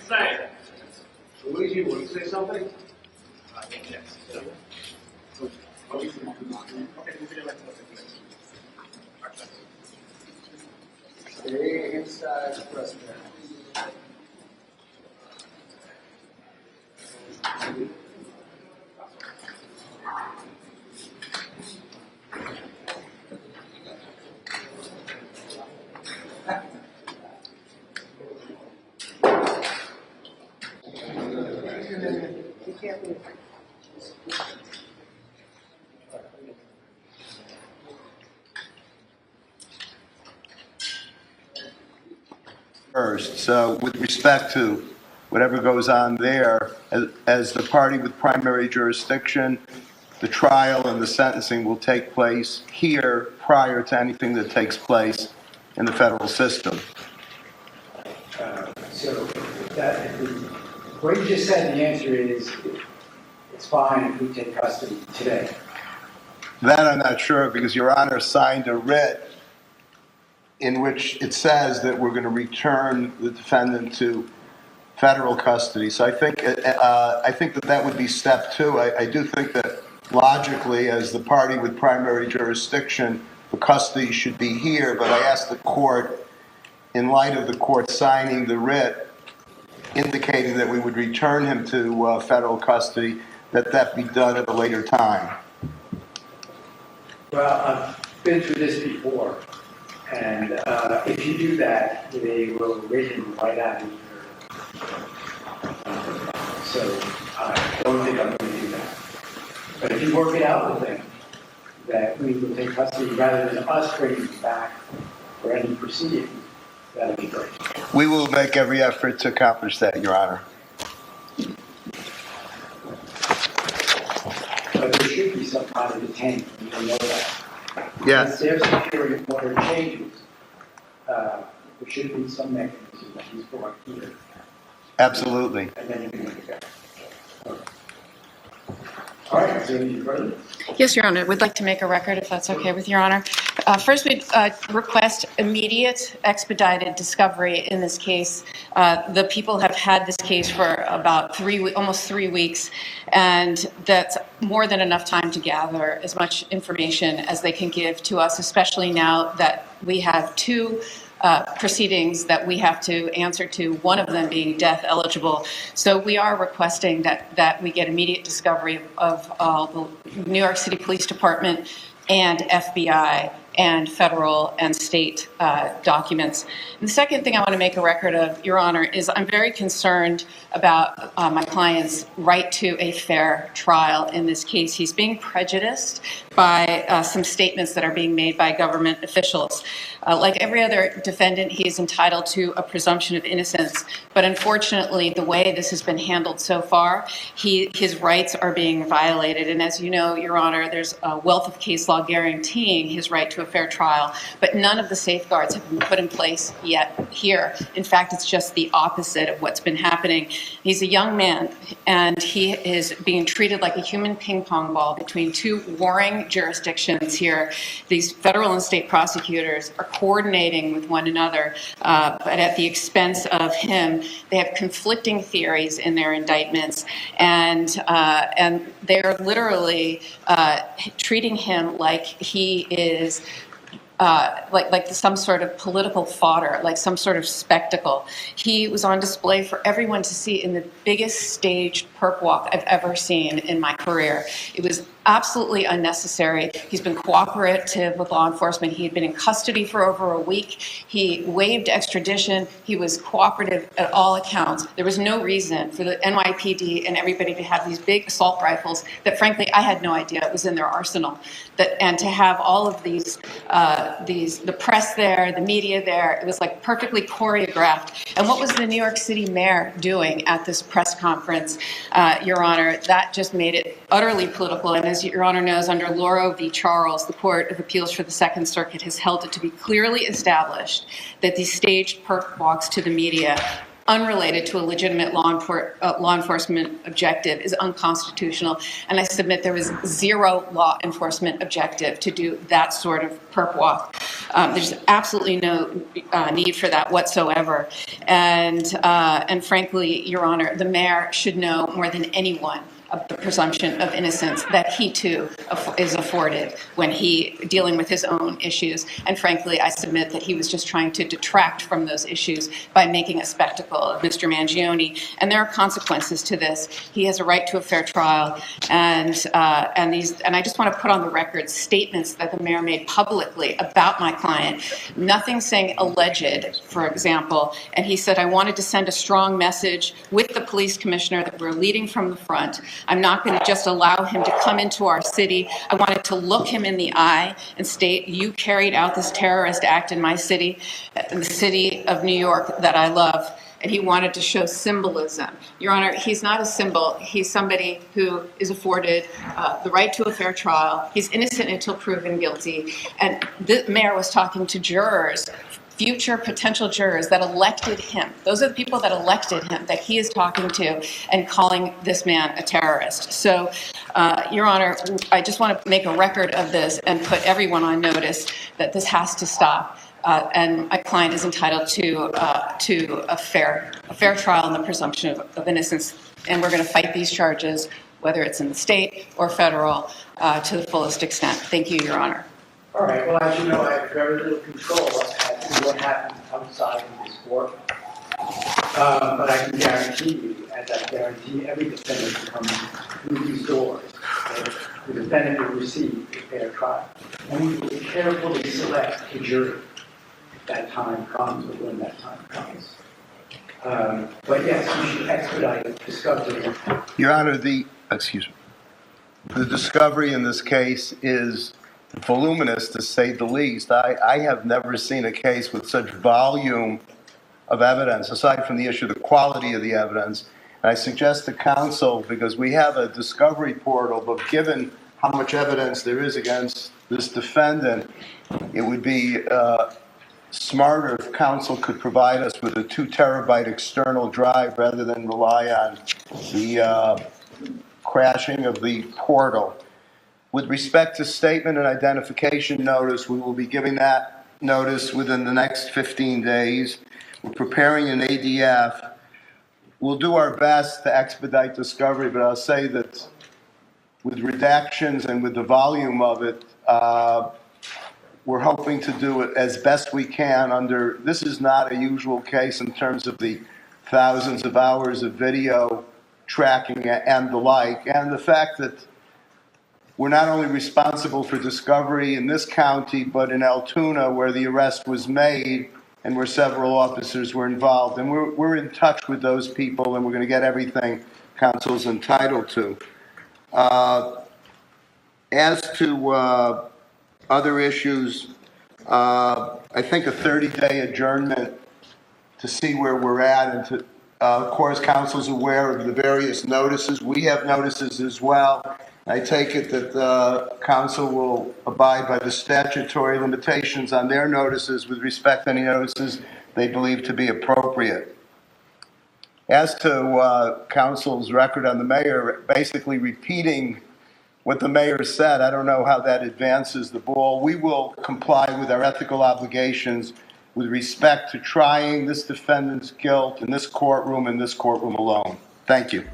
say. Luigi, want to say something? Yes. Stay inside the press box. First, so with respect to whatever goes on there, as the party with primary jurisdiction, the trial and the sentencing will take place here prior to anything that takes place in the federal system. So that, what you just said, the answer is it's fine if we take custody today. That I'm not sure, because Your Honor signed a writ in which it says that we're going to return the defendant to federal custody. So I think that would be step two. I do think that logically, as the party with primary jurisdiction, the custody should be here, but I asked the court, in light of the court signing the writ indicating that we would return him to federal custody, that be done at a later time. Well, I've been through this before, and if you do that, they will rip him right out of here. So I don't think I'm going to do that. But if you work it out with them, that we will take custody rather than us bringing him back for any proceedings, that would be great. We will make every effort to accomplish that, Your Honor. But there should be some kind of detainment, you don't know that. Yes. If there's a period of order changes, there should be some mechanism that he's brought here. Absolutely. And then you can make it go. All right, is there any further? Yes, Your Honor. We'd like to make a record, if that's okay with Your Honor. First, we'd request immediate expedited discovery in this case. The people have had this case for about almost 3 weeks, and that's more than enough time to gather as much information as they can give to us, especially now that we have two proceedings that we have to answer to, one of them being death eligible. So we are requesting that we get immediate discovery of the New York City Police Department and FBI and federal and state documents. And the second thing I want to make a record of, Your Honor, is I'm very concerned about my client's right to a fair trial in this case. He's being prejudiced by some statements that are being made by government officials. Like every other defendant, he is entitled to a presumption of innocence. But unfortunately, the way this has been handled so far, his rights are being violated. And as you know, Your Honor, there's a wealth of case law guaranteeing his right to a fair trial, but none of the safeguards have been put in place yet here. In fact, it's just the opposite of what's been happening. He's a young man, and he is being treated like a human ping pong ball between two warring jurisdictions here. These federal and state prosecutors are coordinating with one another, but at the expense of him. They have conflicting theories in their indictments, and they're literally treating him like he is like some sort of political fodder, like some sort of spectacle. He was on display for everyone to see in the biggest staged perp walk I've ever seen in my career. It was absolutely unnecessary. He's been cooperative with law enforcement. He had been in custody for over a week. He waived extradition. He was cooperative at all accounts. There was no reason for the NYPD and everybody to have these big assault rifles that, frankly, I had no idea it was in their arsenal. And to have all of these, the press there, the media there, it was like perfectly choreographed. And what was the New York City mayor doing at this press conference, Your Honor? That just made it utterly political. And as Your Honor knows, under Lauro v. Charles, the Court of Appeals for the Second Circuit has held it to be clearly established that these staged perp walks to the media, unrelated to a legitimate law enforcement objective, is unconstitutional. And I submit there was zero law enforcement objective to do that sort of perp walk. There's absolutely no need for that whatsoever. And frankly, Your Honor, the mayor should know more than anyone of the presumption of innocence that he too is afforded when dealing with his own issues. And frankly, I submit that he was just trying to detract from those issues by making a spectacle of Mr. Mangione. And there are consequences to this. He has a right to a fair trial. And I just want to put on the record statements that the mayor made publicly about my client. Nothing saying alleged, for example. And he said, I wanted to send a strong message with the police commissioner that we're leading from the front. I'm not going to just allow him to come into our city. I wanted to look him in the eye and state, you carried out this terrorist act in my city, in the city of New York that I love. And he wanted to show symbolism. Your Honor, he's not a symbol. He's somebody who is afforded the right to a fair trial. He's innocent until proven guilty. And the mayor was talking to jurors, future potential jurors that elected him. Those are the people that elected him that he is talking to and calling this man a terrorist. So, Your Honor, I just want to make a record of this and put everyone on notice that this has to stop. And my client is entitled to a fair trial and the presumption of innocence. And we're going to fight these charges, whether it's in the state or federal, to the fullest extent. Thank you, Your Honor. All right, well, as you know, I have very little control as to what happens outside of this court. But I can guarantee you, as I guarantee every defendant who comes through these doors, that the defendant will receive a fair trial. And we will carefully select a jury if that time comes, or when that time comes. But yes, you should expedite discovery. Your Honor, the discovery in this case is voluminous, to say the least. I have never seen a case with such volume of evidence, aside from the issue of the quality of the evidence. And I suggest to counsel, because we have a discovery portal, but given how much evidence there is against this defendant, it would be smarter if counsel could provide us with a 2 terabyte external drive rather than rely on the crashing of the portal. With respect to statement and identification notice, we will be giving that notice within the next 15 days. We're preparing an ADF. We'll do our best to expedite discovery, but I'll say that with redactions and with the volume of it, we're hoping to do it as best we can under, this is not a usual case in terms of the thousands of hours of video tracking and the like, and the fact that we're not only responsible for discovery in this county, but in Altoona, where the arrest was made and where several officers were involved. And we're in touch with those people, and we're going to get everything counsel's entitled to. As to other issues, I think a 30-day adjournment to see where we're at, and to, of course, counsel's aware of the various notices. We have notices as well. I take it that counsel will abide by the statutory limitations on their notices with respect to any notices they believe to be appropriate. As to counsel's record on the mayor, basically repeating what the mayor said, I don't know how that advances the ball. We will comply with our ethical obligations with respect to trying this defendant's guilt in this courtroom and this courtroom alone. Thank you.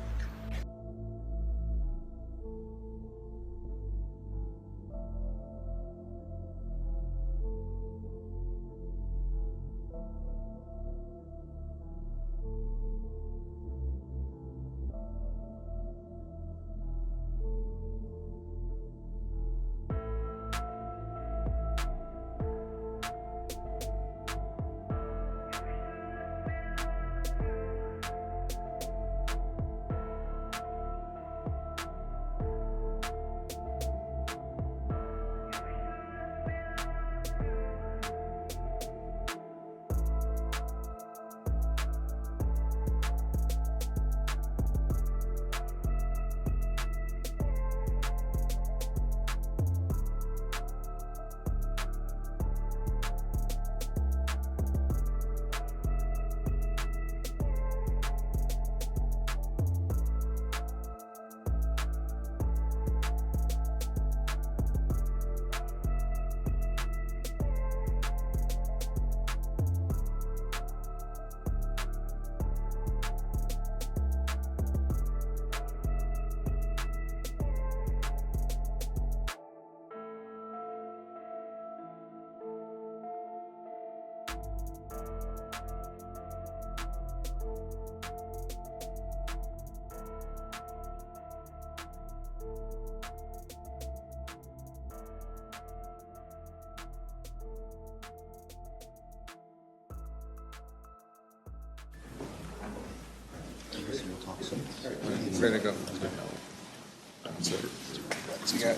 Ready to go.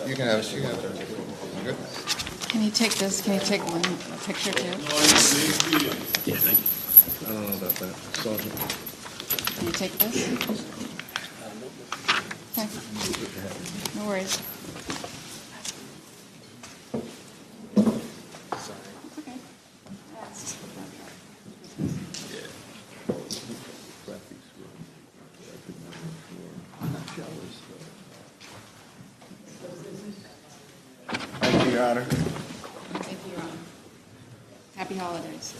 You can have it. You can have it. Good. Can you take this? Can you take one picture too? I don't know about that. Sergeant. Can you take this? Okay. No worries. Okay. Thank you, Your Honor. Thank you, Your Honor. Happy holidays.